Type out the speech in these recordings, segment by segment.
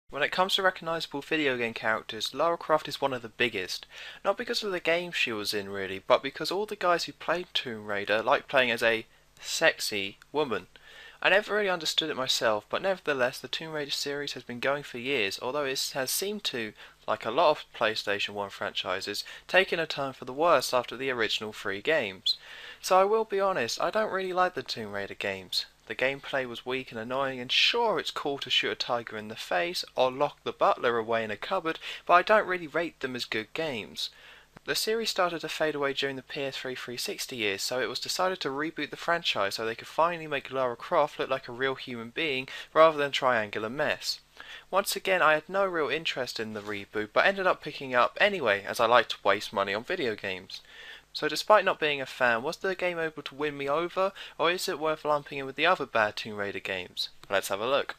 When it comes to recognizable video game characters, Lara Croft is one of the biggest. Not because of the game she was in really, but because all the guys who played Tomb Raider like playing as a sexy woman. I never really understood it myself, but nevertheless the Tomb Raider series has been going for years, although it has seemed to, like a lot of PlayStation 1 franchises, taken a turn for the worse after the original 3 games. So I will be honest, I don't really like the Tomb Raider games. The gameplay was weak and annoying, and sure, it's cool to shoot a tiger in the face or lock the butler away in a cupboard, but I don't really rate them as good games. The series started to fade away during the PS3 360 years, so it was decided to reboot the franchise so they could finally make Lara Croft look like a real human being rather than triangular mess. Once again, I had no real interest in the reboot, but ended up picking it up anyway, as I like to waste money on video games. So despite not being a fan, was the game able to win me over, or is it worth lumping in with the other bad Tomb Raider games? Let's have a look.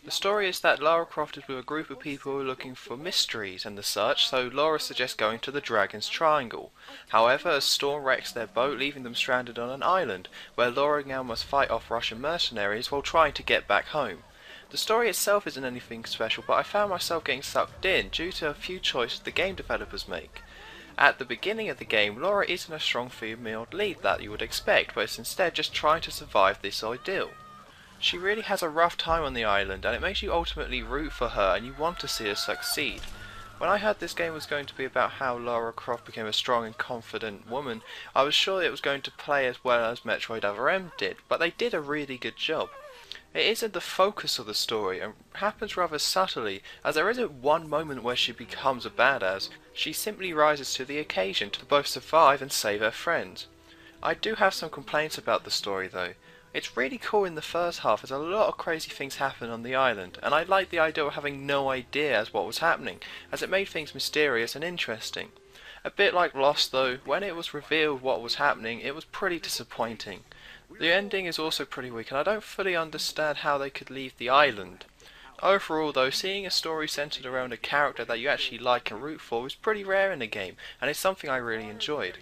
The story is that Lara Croft is with a group of people who are looking for mysteries and the such, so Lara suggests going to the Dragon's Triangle. However, a storm wrecks their boat, leaving them stranded on an island, where Lara now must fight off Russian mercenaries while trying to get back home. The story itself isn't anything special, but I found myself getting sucked in due to a few choices the game developers make. At the beginning of the game, Lara isn't a strong female lead that you would expect, but is instead just trying to survive this ordeal. She really has a rough time on the island, and it makes you ultimately root for her and you want to see her succeed. When I heard this game was going to be about how Lara Croft became a strong and confident woman, I was sure it was going to play as well as Metroid Other M did, but they did a really good job. It isn't the focus of the story, and happens rather subtly, as there isn't one moment where she becomes a badass. She simply rises to the occasion to both survive and save her friends. I do have some complaints about the story though. It's really cool in the first half as a lot of crazy things happen on the island, and I liked the idea of having no idea as what was happening, as it made things mysterious and interesting. A bit like Lost though, when it was revealed what was happening, it was pretty disappointing. The ending is also pretty weak, and I don't fully understand how they could leave the island. Overall though, seeing a story centered around a character that you actually like and root for is pretty rare in a game, and it's something I really enjoyed.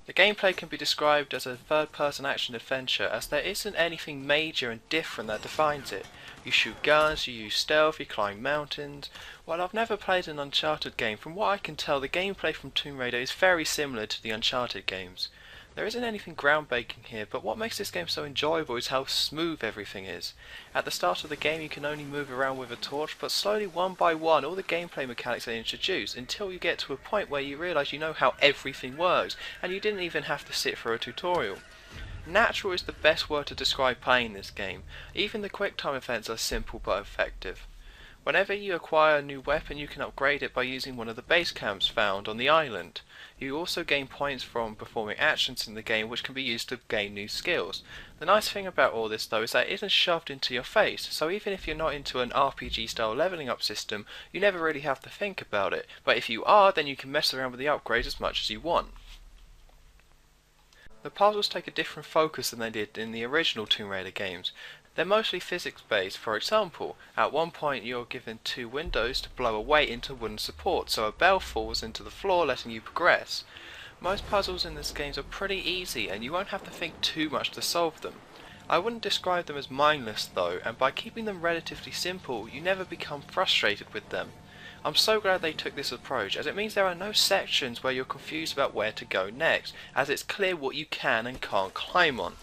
The gameplay can be described as a third-person action adventure, as there isn't anything major and different that defines it. You shoot guns, you use stealth, you climb mountains. While I've never played an Uncharted game, from what I can tell the gameplay from Tomb Raider is very similar to the Uncharted games. There isn't anything groundbreaking here, but what makes this game so enjoyable is how smooth everything is. At the start of the game you can only move around with a torch, but slowly one by one all the gameplay mechanics are introduced until you get to a point where you realise you know how everything works, and you didn't even have to sit for a tutorial. Natural is the best word to describe playing this game. Even the quick time events are simple but effective. Whenever you acquire a new weapon you can upgrade it by using one of the base camps found on the island. You also gain points from performing actions in the game which can be used to gain new skills. The nice thing about all this though is that it isn't shoved into your face, so even if you're not into an RPG style leveling up system, you never really have to think about it, but if you are, then you can mess around with the upgrades as much as you want. The puzzles take a different focus than they did in the original Tomb Raider games. They're mostly physics based. For example, at one point you're given 2 windows to blow a weight into wooden support, so a bell falls into the floor letting you progress. Most puzzles in this game are pretty easy and you won't have to think too much to solve them. I wouldn't describe them as mindless though, and by keeping them relatively simple you never become frustrated with them. I'm so glad they took this approach, as it means there are no sections where you're confused about where to go next, as it's clear what you can and can't climb on.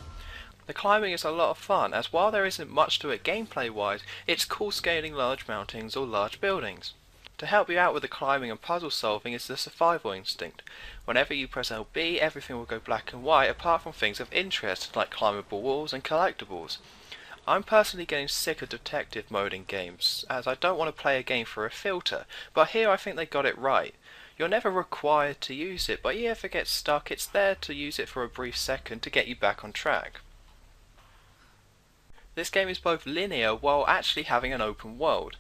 The climbing is a lot of fun, as while there isn't much to it gameplay wise, it's cool scaling large mountains or large buildings. To help you out with the climbing and puzzle solving is the survival instinct. Whenever you press LB, everything will go black and white apart from things of interest like climbable walls and collectibles. I'm personally getting sick of detective mode in games, as I don't want to play a game for a filter, but here I think they got it right. You're never required to use it, but you ever get stuck, it's there to use it for a brief second to get you back on track. This game is both linear while actually having an open world.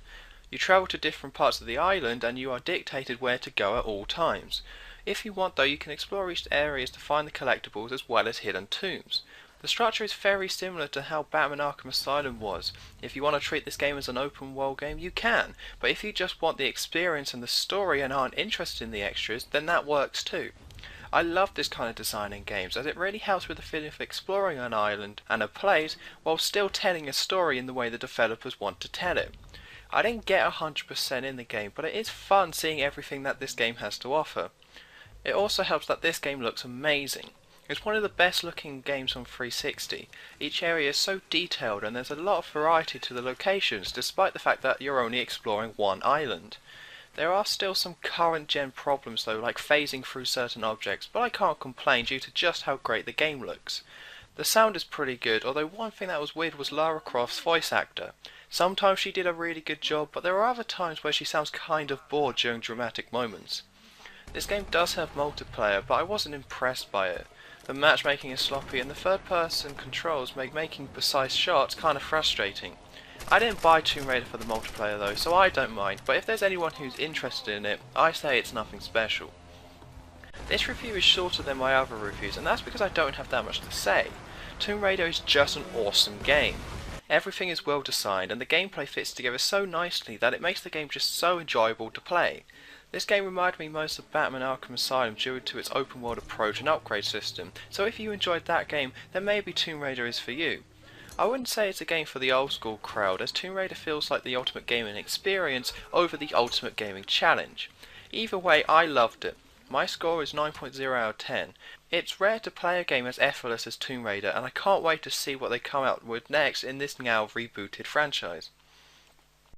You travel to different parts of the island and you are dictated where to go at all times. If you want though, you can explore each areas to find the collectibles as well as hidden tombs. The structure is very similar to how Batman Arkham Asylum was. If you want to treat this game as an open world game, you can, but if you just want the experience and the story and aren't interested in the extras, then that works too. I love this kind of design in games as it really helps with the feeling of exploring an island and a place while still telling a story in the way the developers want to tell it. I didn't get 100% in the game, but it is fun seeing everything that this game has to offer. It also helps that this game looks amazing. It's one of the best looking games on 360. Each area is so detailed and there's a lot of variety to the locations despite the fact that you're only exploring one island. There are still some current gen problems though, like phasing through certain objects, but I can't complain due to just how great the game looks. The sound is pretty good, although one thing that was weird was Lara Croft's voice actor. Sometimes she did a really good job, but there are other times where she sounds kind of bored during dramatic moments. This game does have multiplayer, but I wasn't impressed by it. The matchmaking is sloppy and the third person controls make making precise shots kind of frustrating. I didn't buy Tomb Raider for the multiplayer though, so I don't mind, but if there's anyone who's interested in it, I say it's nothing special. This review is shorter than my other reviews, and that's because I don't have that much to say. Tomb Raider is just an awesome game. Everything is well designed and the gameplay fits together so nicely that it makes the game just so enjoyable to play. This game reminded me most of Batman Arkham Asylum due to its open world approach and upgrade system, so if you enjoyed that game, then maybe Tomb Raider is for you. I wouldn't say it's a game for the old school crowd, as Tomb Raider feels like the ultimate gaming experience over the ultimate gaming challenge. Either way, I loved it. My score is 9.0 out of 10. It's rare to play a game as effortless as Tomb Raider, and I can't wait to see what they come out with next in this now rebooted franchise.